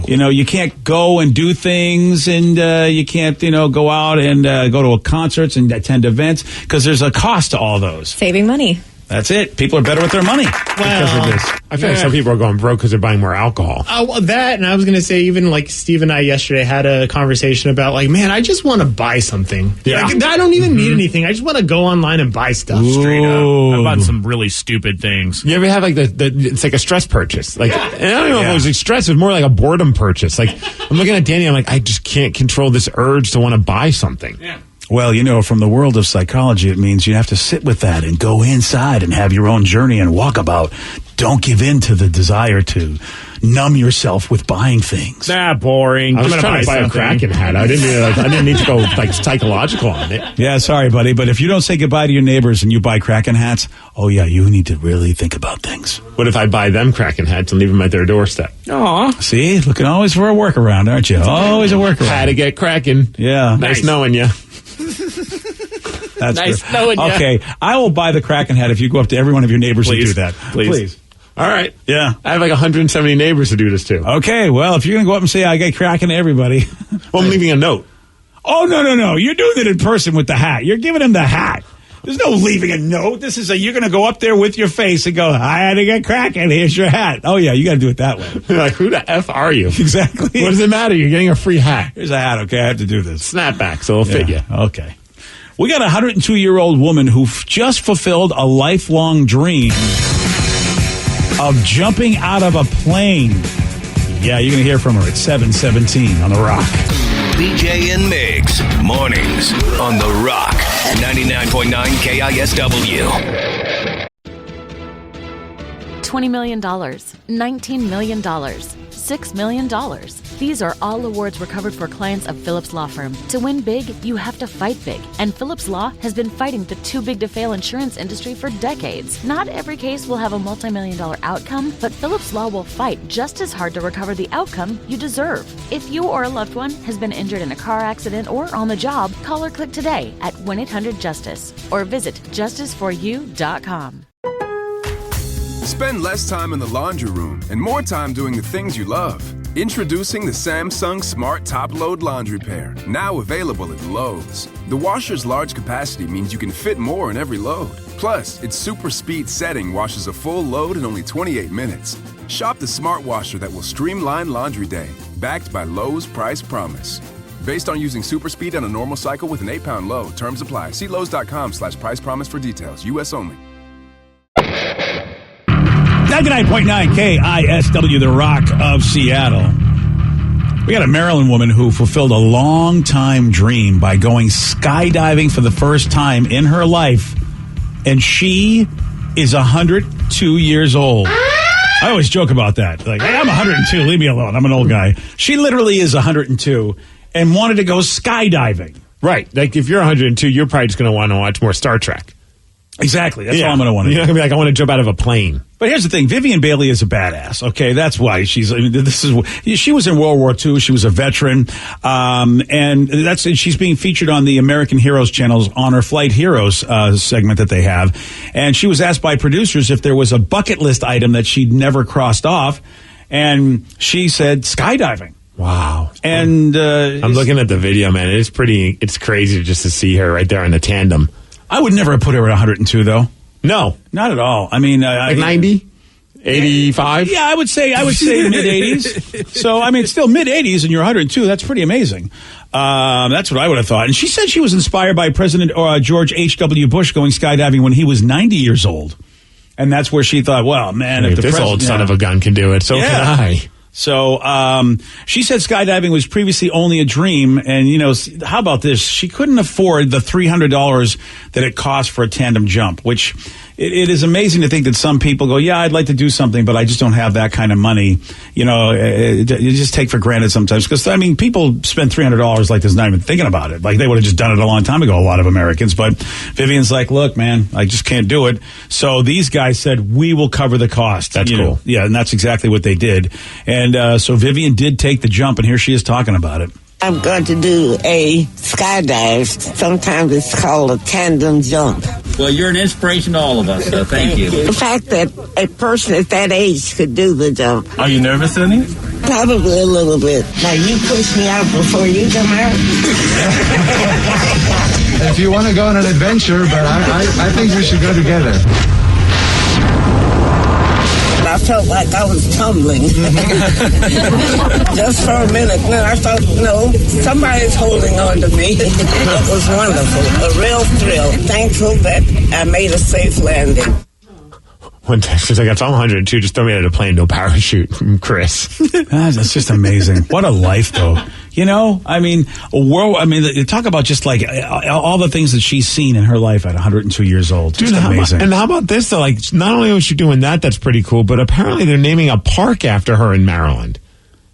Speaker 3: You know, you can't go and do things, and you can't, go out and go to concerts and attend events because there's a cost to all those.
Speaker 10: Saving money.
Speaker 3: That's it. People are better with their money because of this.
Speaker 8: I feel like some people are going broke because they're buying more alcohol.
Speaker 11: Well, that, and I was going to say, even like Steve and I yesterday had a conversation about, like, man, I just want to buy something.
Speaker 3: Yeah.
Speaker 11: Like, I don't even need anything. I just want to go online and buy stuff.
Speaker 7: Straight up. I've bought some really stupid things.
Speaker 8: You ever have like it's like a stress purchase? Like, and I don't know if it was like stress, it was more like a boredom purchase. Like, I'm looking at Danny, I'm like, I just can't control this urge to want to buy something.
Speaker 7: Yeah.
Speaker 3: Well, from the world of psychology, it means you have to sit with that and go inside and have your own journey and walkabout. don't give in to the desire to numb yourself with buying things.
Speaker 7: Boring.
Speaker 8: I was trying to buy a Kraken hat. I didn't need to go like psychological on it.
Speaker 3: Yeah, sorry, buddy, but if you don't say goodbye to your neighbors and you buy Kraken hats, oh yeah, you need to really think about things.
Speaker 8: What if I buy them Kraken hats and leave them at their doorstep?
Speaker 7: Aw.
Speaker 3: See, looking always for a workaround, aren't you? Always a workaround.
Speaker 8: Had to get Kraken.
Speaker 3: Yeah.
Speaker 8: Nice knowing you.
Speaker 3: That's
Speaker 7: Nice
Speaker 3: good.
Speaker 7: knowing ya.
Speaker 3: Okay, I will buy the Kraken hat if you go up to every one of your neighbors and do that.
Speaker 7: Please.
Speaker 8: All right.
Speaker 3: Yeah.
Speaker 8: I have like 170 neighbors to do this to.
Speaker 3: Okay, well, if you're going to go up and say, I get Kraken to everybody.
Speaker 8: Well, I'm leaving a note.
Speaker 3: Oh, no. You're doing it in person with the hat. You're giving him the hat. There's no leaving a note. This is you're going to go up there with your face and go, I had to get Kraken. Here's your hat. Oh, yeah, you got to do it that way.
Speaker 8: Like, who the F are you?
Speaker 3: Exactly.
Speaker 8: What does it matter? You're getting a free hat.
Speaker 3: Here's a hat, okay? I have to do this.
Speaker 8: Snapback, so it'll fit you.
Speaker 3: Okay. We got a 102-year-old woman who just fulfilled a lifelong dream of jumping out of a plane. Yeah, you're going to hear from her at 7:17 on The Rock.
Speaker 5: BJ and Migs, mornings on The Rock, 99.9 KISW.
Speaker 1: $20 million, $19 million, $6 million. These are all awards recovered for clients of Phillips Law Firm. To win big, you have to fight big. And Phillips Law has been fighting the too big to fail insurance industry for decades. Not every case will have a multi-million-dollar outcome, but Phillips Law will fight just as hard to recover the outcome you deserve. If you or a loved one has been injured in a car accident or on the job, call or click today at 1-800-JUSTICE or visit justiceforyou.com.
Speaker 2: Spend less time in the laundry room and more time doing the things you love. Introducing the Samsung Smart Top Load Laundry Pair, now available at Lowe's. The washer's large capacity means you can fit more in every load. Plus, its super speed setting washes a full load in only 28 minutes. Shop the smart washer that will streamline laundry day, backed by Lowe's Price Promise. Based on using super speed on a normal cycle with an 8-pound load. Terms apply. See Lowe's.com/price promise for details. U.S. only.
Speaker 3: 99.9 KISW, The Rock of Seattle. We got a Maryland woman who fulfilled a long-time dream by going skydiving for the first time in her life, and she is 102 years old. I always joke about that. Like, hey, I'm 102, leave me alone. I'm an old guy. She literally is 102 and wanted to go skydiving.
Speaker 8: Right. Like, if you're 102, you're probably just going to want to watch more Star Trek.
Speaker 3: Exactly. That's all I'm going to want to do.
Speaker 8: You're not going to be like, I want to jump out of a plane.
Speaker 3: But here's the thing. Vivian Bailey is a badass. Okay. That's why she was in World War II. She was a veteran. And she's being featured on the American Heroes channel's Honor Flight Heroes, segment that they have. And she was asked by producers if there was a bucket list item that she'd never crossed off. And she said skydiving.
Speaker 8: Wow.
Speaker 3: And,
Speaker 8: I'm looking at the video, man. It's crazy just to see her right there in the tandem.
Speaker 3: I would never have put her at 102, though.
Speaker 8: No.
Speaker 3: Not at all. I mean...
Speaker 8: like 90? 85?
Speaker 3: Yeah, I would say mid-80s. So, I mean, it's still mid-80s and you're 102. That's pretty amazing. That's what I would have thought. And she said she was inspired by President George H.W. Bush going skydiving when he was 90 years old. And that's where she thought, well, man, if
Speaker 8: this old son of a gun can do it, so can I.
Speaker 3: So she said skydiving was previously only a dream. And, you know, how about this? She couldn't afford the $300 that it cost for a tandem jump, which it is amazing to think that some people go, yeah, I'd like to do something, but I just don't have that kind of money. You know, you just take for granted sometimes. Because, I mean, people spend $300 like this, not even thinking about it. Like, they would have just done it a long time ago, a lot of Americans. But Vivian's like, look, man, I just can't do it. So these guys said, we will cover the cost.
Speaker 8: That's cool.
Speaker 3: Yeah, and that's exactly what they did. And so Vivian did take the jump, and here she is talking about it.
Speaker 13: I'm going to do a skydive. Sometimes it's called a tandem jump.
Speaker 14: Well, you're an inspiration to all of us, so thank you.
Speaker 13: The fact that a person at that age could do the jump.
Speaker 14: Are you nervous, Annie?
Speaker 13: Probably a little bit. Now, you push me out before you come out?
Speaker 15: If you want to go on an adventure, but I think we should go together.
Speaker 13: I felt like I was tumbling. Just for a minute. Then I thought, no, somebody's holding on to me. It was wonderful. A real thrill. Thankful that I made a safe landing.
Speaker 8: One time she's like, I'm 102. Just throw me out of a plane, no parachute, Chris.
Speaker 3: That's just amazing. What a life, though. You know, I mean, you talk about just like all the things that she's seen in her life at 102 years old. Just amazing.
Speaker 8: And how about this, though? Like, not only was she doing that, that's pretty cool, but apparently they're naming a park after her in Maryland.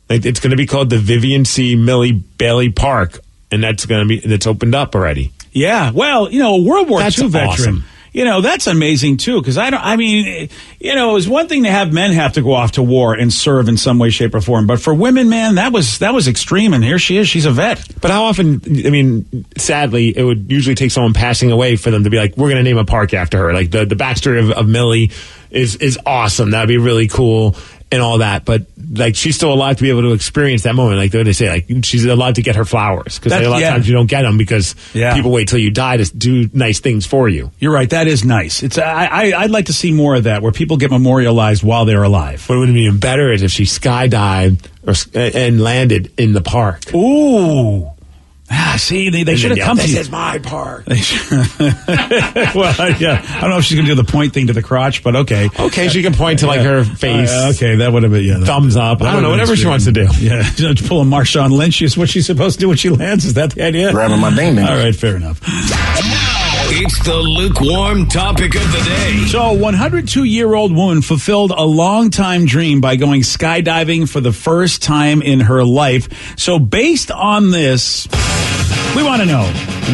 Speaker 8: Like, it's going to be called the Vivian C. Millie Bailey Park, and that's opened up already.
Speaker 3: Yeah, well, you know, a World War II veteran.
Speaker 8: Awesome.
Speaker 3: You know, that's amazing, too, because it's one thing to have men have to go off to war and serve in some way, shape, or form. But for women, man, that was extreme, and here she is. She's a vet.
Speaker 8: But how often, I mean, sadly, it would usually take someone passing away for them to be like, we're going to name a park after her. Like, the backstory of Millie is awesome. That'd be really cool and all that. But, like, she's still alive to be able to experience that moment. Like they say, like, she's allowed to get her flowers. Because a lot of times you don't get them because people wait till you die to do nice things for you.
Speaker 3: You're right. That is nice. I'd like to see more of that, where people get memorialized while they're alive.
Speaker 8: What would be even better is if she skydived and landed in the park.
Speaker 3: Ooh. See, they should have come to you.
Speaker 8: This is my park.
Speaker 3: Well, yeah. I don't know if she's going to do the point thing to the crotch, but okay.
Speaker 8: Okay, she can point to, like, her face.
Speaker 3: Okay, that would have been,
Speaker 8: thumbs up. I don't know, whatever she wants to do.
Speaker 3: Yeah, pull a Marshawn Lynch is what she's supposed to do when she lands. Is that the idea?
Speaker 9: Grabbing my ding ding.
Speaker 3: All right, fair enough.
Speaker 5: It's the lukewarm topic of the day.
Speaker 3: So, 102-year-old woman fulfilled a long-time dream by going skydiving for the first time in her life. So, based on this, we want to know,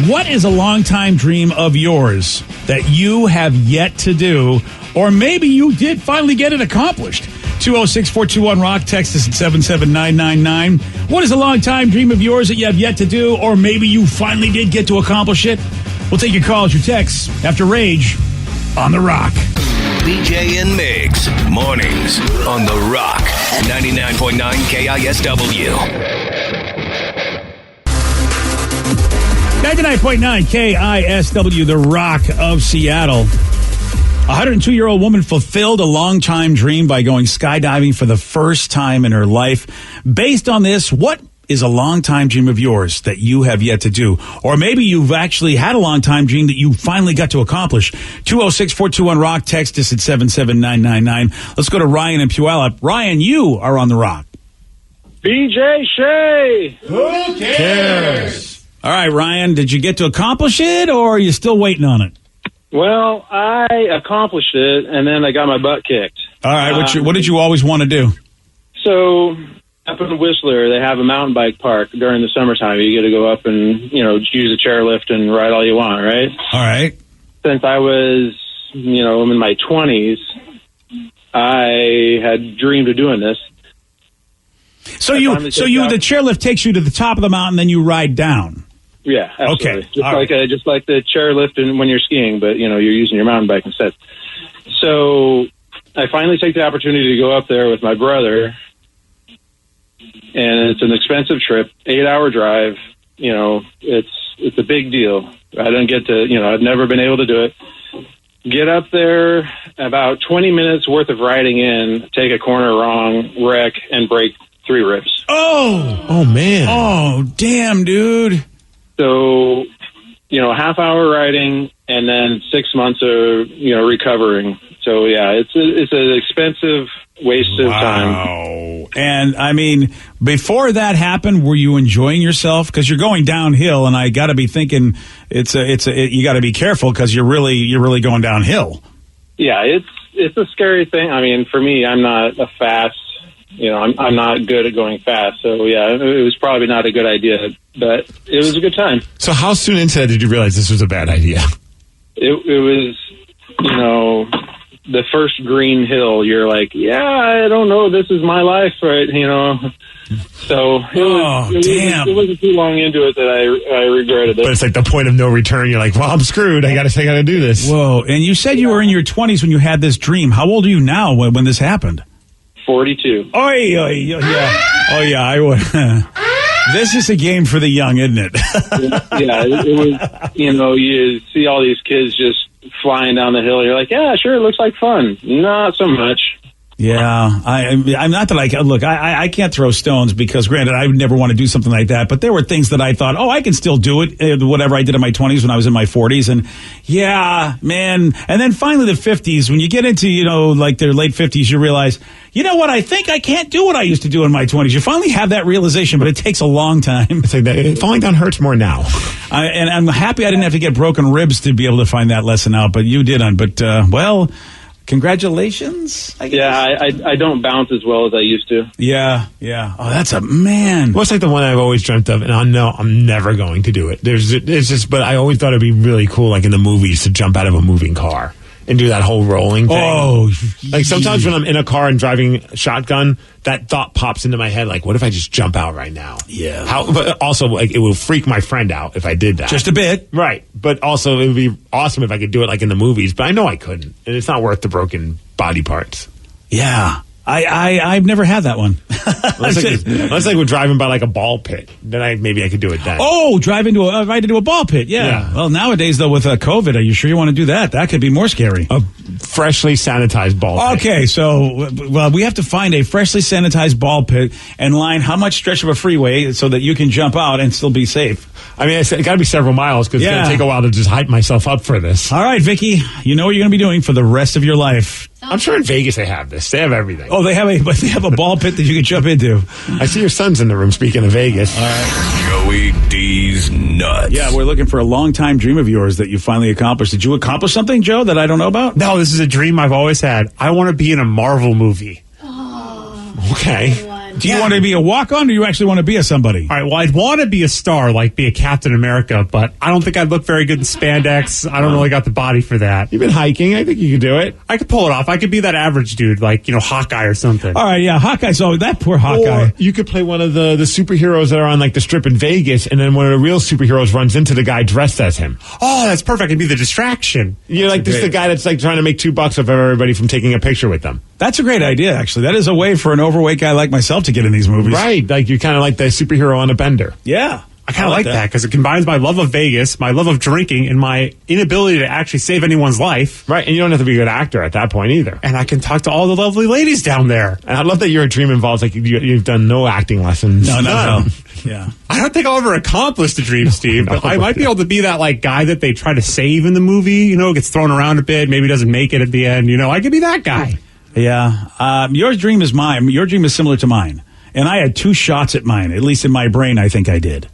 Speaker 3: what is a long-time dream of yours that you have yet to do, or maybe you did finally get it accomplished? 206-421-ROCK. Text us at 77999. What is a long-time dream of yours that you have yet to do, or maybe you finally did get to accomplish it? We'll take your calls, your texts, after Rage on The Rock.
Speaker 5: BJ and Migs, mornings on The Rock, 99.9 KISW.
Speaker 3: 99.9 KISW, The Rock of Seattle. A 102-year-old woman fulfilled a long-time dream by going skydiving for the first time in her life. Based on this, what is a long-time dream of yours that you have yet to do? Or maybe you've actually had a long-time dream that you finally got to accomplish. 206-421-ROCK. Text us at 77999. Let's go to Ryan in Puyallup. Ryan, you are on The Rock.
Speaker 16: BJ Shea.
Speaker 3: Who cares? All right, Ryan, did you get to accomplish it, or are you still waiting on it?
Speaker 16: Well, I accomplished it, and then I got my butt kicked.
Speaker 3: All right, what did you always want to do?
Speaker 16: So, up in Whistler, they have a mountain bike park during the summertime. You get to go up and, use a chairlift and ride all you want, right?
Speaker 3: All right.
Speaker 16: Since I was, in my 20s, I had dreamed of doing this.
Speaker 3: So the chairlift takes you to the top of the mountain, then you ride down.
Speaker 16: Yeah, absolutely.
Speaker 3: Okay.
Speaker 16: Just like the chairlift when you're skiing, but you're using your mountain bike instead. So I finally take the opportunity to go up there with my brother, and it's an expensive trip, 8-hour drive. It's a big deal. I didn't get to, I've never been able to do it. Get up there, about 20 minutes worth of riding in, take a corner wrong, wreck, and break 3 ribs.
Speaker 3: Oh
Speaker 8: man.
Speaker 3: Oh, damn, dude.
Speaker 16: So, half-hour riding and then 6 months of, recovering. So, yeah, it's an expensive waste of time.
Speaker 3: Wow. And, I mean, before that happened, were you enjoying yourself? Because you're going downhill, and I got to be thinking you got to be careful because you're really going downhill.
Speaker 16: Yeah, it's a scary thing. I mean, for me, I'm not a fast, I'm not good at going fast. So, yeah, it was probably not a good idea, but it was a good time.
Speaker 8: So how soon into that did you realize this was a bad idea?
Speaker 16: It was, the first green hill. You're like, yeah, I don't know. This is my life, right? So it wasn't too long into it that I regretted it.
Speaker 8: But it's like the point of no return. You're like, well, I'm screwed. I got to do this.
Speaker 3: Whoa. And you said you were in your 20s when you had this dream. How old are you now when this happened?
Speaker 16: 42.
Speaker 3: Yeah. Oh, yeah. I would. This is a game for the young, isn't it?
Speaker 16: Yeah, it was, you see all these kids just flying down the hill. You're like, yeah, sure, it looks like fun. Not so much.
Speaker 3: Yeah, I'm not that I can't throw stones because, granted, I would never want to do something like that. But there were things that I thought, I can still do it. Whatever I did in my 20s when I was in my 40s, and yeah, man. And then finally the 50s, when you get into like their late 50s, you realize, you know what? I think I can't do what I used to do in my 20s. You finally have that realization, but it takes a long time.
Speaker 8: It's like that, falling down hurts more now.
Speaker 3: And I'm happy I didn't have to get broken ribs to be able to find that lesson out, but you did. But congratulations. I guess.
Speaker 16: Yeah, I don't bounce as well as I used to.
Speaker 3: Yeah. Oh, that's a man.
Speaker 8: Well, it's like the one I've always dreamt of, and I know I'm never going to do it. But I always thought it'd be really cool, like in the movies, to jump out of a moving car and do that whole rolling thing.
Speaker 3: Oh,
Speaker 8: like sometimes when I'm in a car and driving shotgun, that thought pops into my head, like, what if I just jump out right now?
Speaker 3: Yeah.
Speaker 8: But also, like, it will freak my friend out if I did that.
Speaker 3: Just a bit.
Speaker 8: Right. But also, it would be awesome if I could do it like in the movies, but I know I couldn't. And it's not worth the broken body parts.
Speaker 3: Yeah. I've never had that one.
Speaker 8: Unless we're driving by like a ball pit, then maybe I could do it then.
Speaker 3: Oh, drive into a ball pit. Yeah. Well, nowadays though with COVID, are you sure you want to do that? That could be more scary.
Speaker 8: A freshly sanitized ball pit.
Speaker 3: Okay, so we have to find a freshly sanitized ball pit and line how much stretch of a freeway so that you can jump out and still be safe.
Speaker 8: I mean, it's got to be several miles because it's going to take a while to just hype myself up for this.
Speaker 3: All right, Vicky, you know what you're going to be doing for the rest of your life.
Speaker 8: I'm sure in Vegas they have this. They have everything.
Speaker 3: Oh, they have a ball pit that you can jump into.
Speaker 8: I see your son's in the room, speaking of Vegas.
Speaker 3: All right.
Speaker 5: Joey D's nuts.
Speaker 3: Yeah, we're looking for a long-time dream of yours that you finally accomplished. Did you accomplish something, Joe, that I don't know about?
Speaker 11: No, this is a dream I've always had. I want to be in a Marvel movie.
Speaker 3: Okay. Do you want to be a walk-on, or do you actually want to be a somebody?
Speaker 11: All right, well, I'd want to be a star, like be a Captain America, but I don't think I'd look very good in spandex. I don't really got the body for that.
Speaker 8: You've been hiking. I think you could do it.
Speaker 11: I could pull it off. I could be that average dude, like, Hawkeye or something.
Speaker 3: All right, yeah, Hawkeye. So that poor Hawkeye.
Speaker 8: Or you could play one of the superheroes that are on, like, the strip in Vegas, and then one of the real superheroes runs into the guy dressed as him.
Speaker 11: Oh, that's perfect. I can be the distraction.
Speaker 8: You're like, this is the guy that's, like, trying to make $2 of everybody from taking a picture with them.
Speaker 3: That's a great idea, actually. That is a way for an overweight guy like myself to get in these movies.
Speaker 8: Right. Like, you're kind of like the superhero on a bender.
Speaker 3: Yeah.
Speaker 11: I kind of like that because it combines my love of Vegas, my love of drinking, and my inability to actually save anyone's life.
Speaker 8: Right. And you don't have to be a good actor at that point either.
Speaker 11: And I can talk to all the lovely ladies down there.
Speaker 8: And I love that your dream involves, like, you've done no acting lessons.
Speaker 3: No. Yeah.
Speaker 11: I don't think I'll ever accomplish the dream, Steve, but I might be able to be that, like, guy that they try to save in the movie, gets thrown around a bit, maybe doesn't make it at the end. I could be that guy.
Speaker 3: Yeah. Your dream is mine. Your dream is similar to mine. And I had 2 shots at mine, at least in my brain, I think I did.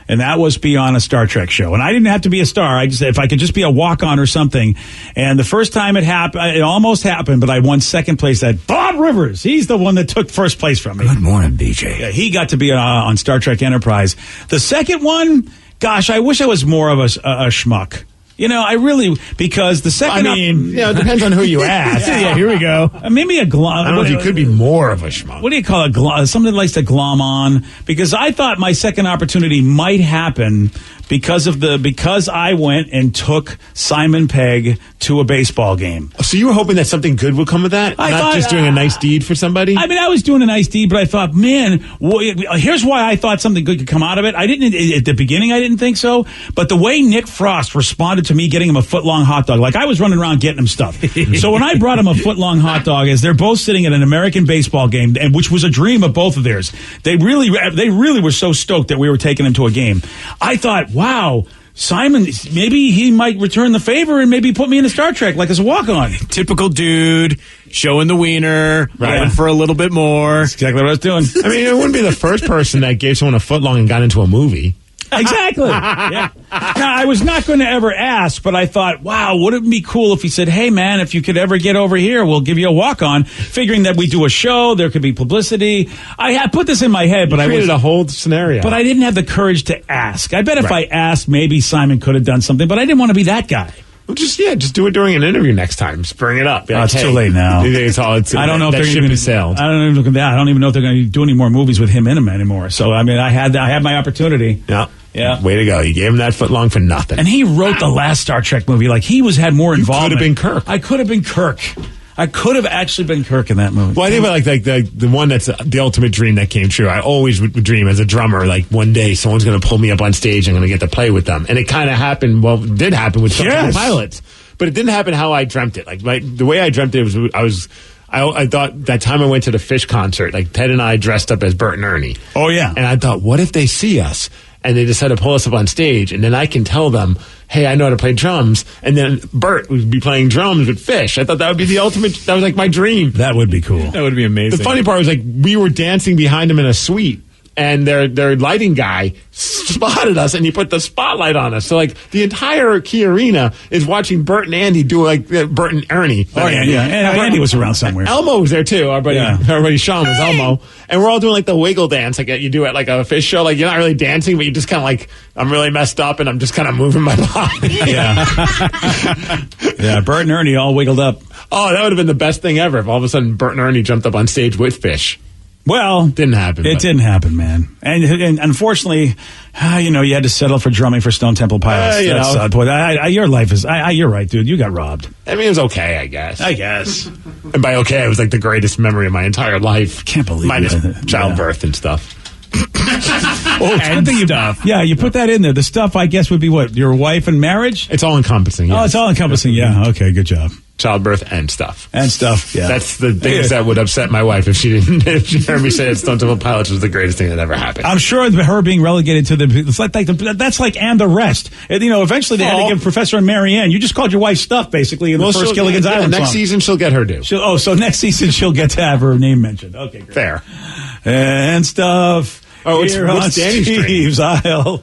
Speaker 3: And that was be on a Star Trek show. And I didn't have to be a star. If I could just be a walk-on or something. And the first time it happened, it almost happened, but I won second place. That Bob Rivers, he's the one that took first place from me.
Speaker 5: Good morning, BJ.
Speaker 3: Yeah, he got to be on Star Trek Enterprise. The second one, gosh, I wish I was more of a schmuck. I really, because the second...
Speaker 8: it depends on who you ask.
Speaker 3: Yeah, here we go. Maybe a glom...
Speaker 8: I don't know if you could be more of a schmuck.
Speaker 3: What do you call it? Somebody that likes to glom on. Because I thought my second opportunity might happen because I went and took Simon Pegg to a baseball game.
Speaker 8: So you were hoping that something good would come of that?
Speaker 3: I
Speaker 8: Not
Speaker 3: thought,
Speaker 8: just doing a nice deed for somebody?
Speaker 3: I was doing a nice deed, but I thought, man, here's why I thought something good could come out of it. At the beginning, I didn't think so. But the way Nick Frost responded to me getting him a foot-long hot dog, like I was running around getting him stuff. So when I brought him a foot-long hot dog, as they're both sitting at an American baseball game, and which was a dream of both of theirs, they really were so stoked that we were taking him to a game. I thought, wow, Simon, maybe he might return the favor and maybe put me in a Star Trek, like as a walk-on.
Speaker 7: Typical dude, showing the wiener, going for a little bit more.
Speaker 3: That's exactly what I was doing.
Speaker 8: I mean, it wouldn't be the first person that gave someone a footlong and got into a movie.
Speaker 3: Exactly. Yeah. Now, I was not going to ever ask, but I thought, wow, wouldn't it be cool if he said, hey, man, if you could ever get over here, we'll give you a walk-on, figuring that we do a show, there could be publicity. I had put this in my head, but I
Speaker 8: created a whole scenario.
Speaker 3: But I didn't have the courage to ask. I bet if I asked, maybe Simon could have done something, but I didn't want to be that guy.
Speaker 8: Well, just do it during an interview next time. Just bring it up.
Speaker 3: Like, it's too late now.
Speaker 8: I don't know if
Speaker 3: they're
Speaker 8: ship has sailed.
Speaker 3: I don't even know if they're going to do any more movies with him in them anymore. So I mean, I had my opportunity.
Speaker 8: Yeah. Way to go. You gave him that footlong for nothing.
Speaker 3: And he wrote the last Star Trek movie. Like, he had more involvement.
Speaker 8: You could have been Kirk.
Speaker 3: I could have been Kirk. I could have actually been Kirk in that movie.
Speaker 8: Well, I think about like the one that's the ultimate dream that came true. I always would dream as a drummer, like one day someone's going to pull me up on stage and I'm going to get to play with them. And it kind of happened. Well, it did happen with some of the pilots. But it didn't happen how I dreamt it. Like the way I dreamt it was I thought that time I went to the Fish concert, like Ted and I dressed up as Bert and Ernie.
Speaker 3: Oh, yeah.
Speaker 8: And I thought, what if they see us? And they decide to pull us up on stage, and then I can tell them, hey, I know how to play drums. And then Bert would be playing drums with Fish. I thought that would be the ultimate, that was like my dream.
Speaker 3: That would be cool.
Speaker 7: That would be amazing.
Speaker 8: The funny part was like we were dancing behind him in a suite, and their lighting guy spotted us, and he put the spotlight on us. So like the entire Key Arena is watching Bert and Andy do like Bert and Ernie.
Speaker 3: Oh yeah. And Andy was around somewhere.
Speaker 8: Elmo was there too. Our buddy Sean was Elmo, and we're all doing like the wiggle dance like you do at like a Fish show. Like you're not really dancing, but you just kind of like, I'm really messed up, and I'm just kind of moving my body.
Speaker 3: Yeah, Bert and Ernie all wiggled up.
Speaker 8: Oh, that would have been the best thing ever if all of a sudden Bert and Ernie jumped up on stage with Fish.
Speaker 3: Well,
Speaker 8: didn't happen.
Speaker 3: It didn't happen, man. And unfortunately, you had to settle for drumming for Stone Temple Pilots. Boy, your life is. You're right, dude. You got robbed.
Speaker 8: I mean, it was okay, I guess.
Speaker 3: And
Speaker 8: by okay, it was like the greatest memory of my entire life.
Speaker 3: Can't believe
Speaker 8: minus
Speaker 3: it.
Speaker 8: childbirth and stuff.
Speaker 3: And stuff. Yeah, you put that in there. The stuff, I guess, would be what? Your wife and marriage?
Speaker 8: It's all encompassing. Yes.
Speaker 3: Oh, it's all encompassing. Yeah. Okay. Good job.
Speaker 8: Childbirth and stuff.
Speaker 3: Yeah.
Speaker 8: That's the things that would upset my wife if she heard me say that Stone Temple Pilots was the greatest thing that ever happened.
Speaker 3: I'm sure her being relegated to that's like and the rest. And, eventually they had to give Professor and Marianne. You just called your wife stuff basically in the first Gilligan's Island
Speaker 8: next
Speaker 3: song.
Speaker 8: season she'll get her due.
Speaker 3: So next season she'll get to have her name mentioned. Okay, great.
Speaker 8: Fair.
Speaker 3: And stuff.
Speaker 8: Oh, what's Danny's
Speaker 3: Steve's Isle.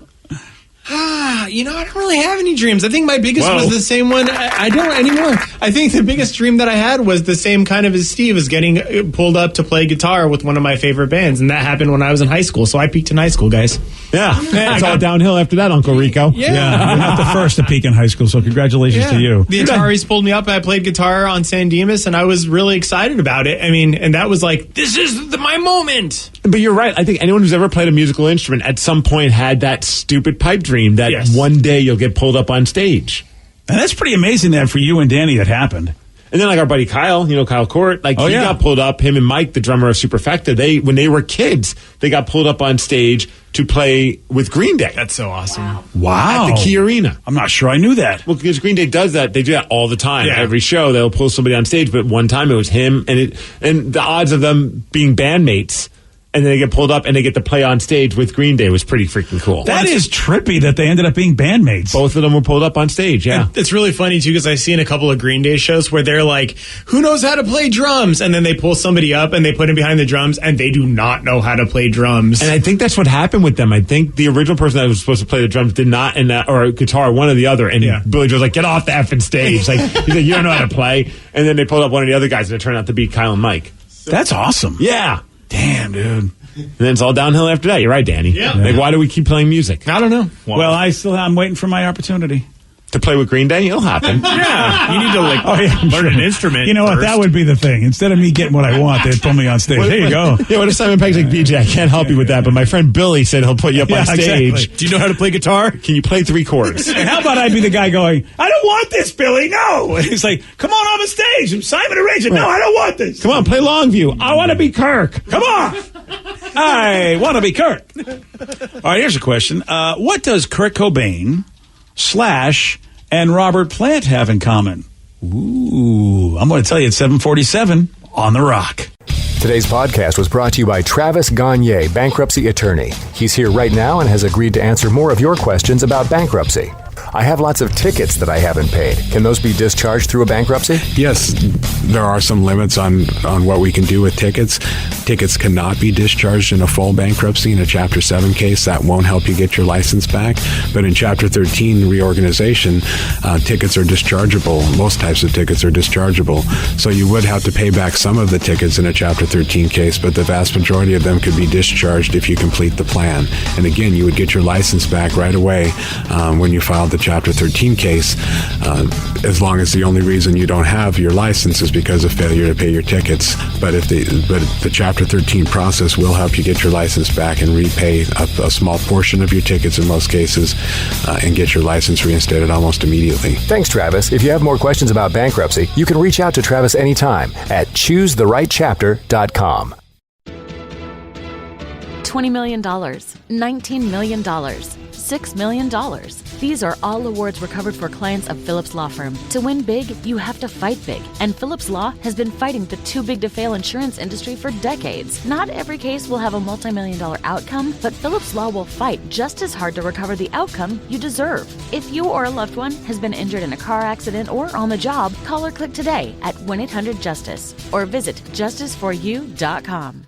Speaker 11: I don't really have any dreams. I think my biggest was the same one. I don't anymore. I think the biggest dream that I had was the same kind of as Steve, is getting pulled up to play guitar with one of my favorite bands. And that happened when I was in high school. So I peaked in high school, guys.
Speaker 8: Yeah. It's all downhill after that, Uncle Rico.
Speaker 11: Yeah.
Speaker 3: You're not the first to peak in high school, so congratulations to you.
Speaker 11: The Ataris pulled me up. I played guitar on San Dimas, and I was really excited about it. I mean, and that was like, this is my moment.
Speaker 8: But you're right. I think anyone who's ever played a musical instrument at some point had that stupid pipe dream that one day you'll get pulled up on stage.
Speaker 3: And that's pretty amazing that for you and Danny that happened.
Speaker 8: And then like our buddy Kyle, Kyle Court, he got pulled up, him and Mike, the drummer of Superfecta, when they were kids, they got pulled up on stage to play with Green Day.
Speaker 11: That's so awesome.
Speaker 3: Wow.
Speaker 8: At the Key Arena.
Speaker 3: I'm not sure I knew that.
Speaker 8: Well, because Green Day does that. They do that all the time. Yeah. Every show, they'll pull somebody on stage, but one time it was him, and the odds of them being bandmates, and then they get pulled up and they get to play on stage with Green Day was pretty freaking cool.
Speaker 3: That is trippy that they ended up being bandmates.
Speaker 8: Both of them were pulled up on stage, yeah.
Speaker 11: And it's really funny, too, because I've seen a couple of Green Day shows where they're like, who knows how to play drums? And then they pull somebody up and they put him behind the drums, and they do not know how to play drums.
Speaker 8: And I think that's what happened with them. I think the original person that was supposed to play the drums did not, or guitar, one or the other. And Billy Joe's like, get off the effing stage. He's like, you don't know how to play. And then they pulled up one of the other guys, and it turned out to be Kyle and Mike.
Speaker 3: That's awesome.
Speaker 8: Yeah.
Speaker 3: Damn, dude.
Speaker 8: And then it's all downhill after that. You're right, Danny.
Speaker 11: Yeah.
Speaker 8: Like, why do we keep playing music?
Speaker 11: I don't know.
Speaker 3: Well, I'm waiting for my opportunity.
Speaker 8: To play with Green Day? It'll happen.
Speaker 11: Yeah. You need to learn an instrument.
Speaker 3: You know what?
Speaker 11: first.
Speaker 3: That would be the thing. Instead of me getting what I want, they'd pull me on stage. There you go.
Speaker 8: Yeah, what if Simon Pegg's like, BJ, I can't help you with that, but my friend Billy said he'll put you up on stage.
Speaker 3: Exactly.
Speaker 11: Do you know how to play guitar?
Speaker 8: Can you play 3 chords?
Speaker 3: And how about I be the guy going, I don't want this, Billy. No. And he's like, come on the stage. I'm Simon Arranger. No, I don't want this.
Speaker 8: Come on, play Longview. I want to be Kirk.
Speaker 3: Come on. I want to be Kirk. All right, here's a question. What does Kurt Cobain / and Robert Plant have in common? Ooh, I'm going to tell you at 7:47 on The Rock.
Speaker 17: Today's podcast was brought to you by Travis Gagne, bankruptcy attorney. He's here right now and has agreed to answer more of your questions about bankruptcy. I have lots of tickets that I haven't paid. Can those be discharged through a bankruptcy?
Speaker 4: Yes, there are some limits on what we can do with tickets. Tickets cannot be discharged in a full bankruptcy. In a Chapter 7 case, that won't help you get your license back. But in Chapter 13 reorganization, tickets are dischargeable. Most types of tickets are dischargeable. So you would have to pay back some of the tickets in a Chapter 13 case, but the vast majority of them could be discharged if you complete the plan. And again, you would get your license back right away when you filed the Chapter 13 case, as long as the only reason you don't have your license is because of failure to pay your tickets. But the Chapter 13 process will help you get your license back and repay a small portion of your tickets in most cases, and get your license reinstated almost immediately.
Speaker 17: Thanks, Travis. If you have more questions about bankruptcy, you can reach out to Travis anytime at ChooseTheRightChapter.com.
Speaker 1: $20 million, $19 million, $6 million. These are all awards recovered for clients of Phillips Law Firm. To win big, you have to fight big. And Phillips Law has been fighting the too big to fail insurance industry for decades. Not every case will have a multi-million-dollar outcome, but Phillips Law will fight just as hard to recover the outcome you deserve. If you or a loved one has been injured in a car accident or on the job, call or click today at 1-800-JUSTICE or visit justiceforyou.com.